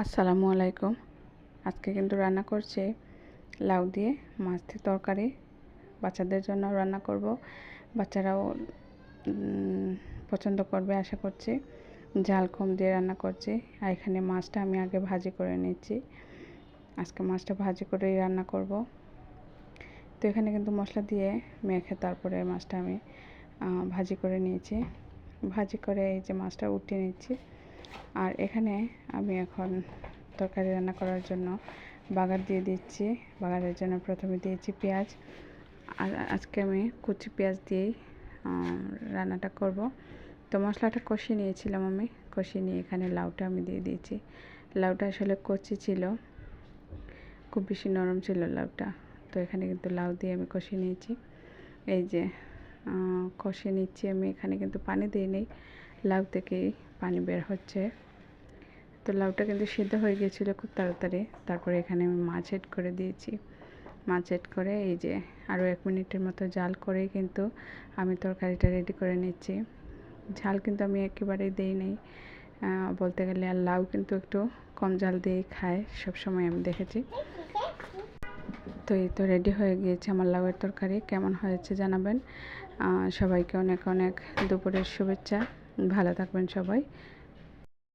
আসসালামু আলাইকুম। আজকে কিন্তু রান্না করছি লাউ দিয়ে মাছ দিয়ে তরকারি। বাচ্চাদের জন্য রান্না করব, বাচ্চারাও পছন্দ করবে আশা করছি। ঝাল কম দিয়ে রান্না করছি। আর এখানে মাছটা আমি আগে ভাজি করে নিচ্ছি। আজকে মাছটা ভাজি করেই রান্না করব। তো এখানে কিন্তু মশলা দিয়ে মেখে তারপরে মাছটা আমি ভাজি করে নিয়েছি। ভাজি করে এই যে মাছটা উঠিয়ে নিচ্ছি। আর এখানে আমি এখন তরকারি রান্না করার জন্য বাগার দিয়ে দিচ্ছি। বাগারের জন্য প্রথমে দিয়েছি পেঁয়াজ। আর আজকে আমি কুচি পেঁয়াজ দিয়েই রান্নাটা করব। তো মশলাটা কষিয়ে নিয়েছিলাম, আমি কষিয়ে নিয়ে এখানে লাউটা আমি দিয়ে দিয়েছি। লাউটা আসলে কচি ছিল, খুব বেশি নরম ছিল লাউটা। তো এখানে কিন্তু লাউ দিয়ে আমি কষিয়ে নিয়েছি। এই যে কষিয়ে নিচ্ছি আমি, এখানে কিন্তু পানি দিয়ে নেই, লাউ থেকেই পানি বের হচ্ছে। তো লাউটা কিন্তু সিদ্ধ হয়ে গিয়েছিলো খুব তাড়াতাড়ি। তারপরে এখানে আমি মাছ এড করে দিয়েছি। মাছ এড করে এই যে আরও 1 মিনিটের মতো জাল করেই কিন্তু আমি তরকারিটা রেডি করে নিচ্ছি। ঝাল কিন্তু আমি একেবারেই দেই নাই বলতে গেলে। আর লাউ কিন্তু একটু কম ঝাল দিয়েই খায় সবসময়, আমি দেখেছি। তো এই তো রেডি হয়ে গিয়েছে আমার লাউয়ের তরকারি। কেমন হয়েছে জানাবেন। সবাইকে অনেক অনেক দুপুরের শুভেচ্ছা। ভালো থাকবেন সবাই।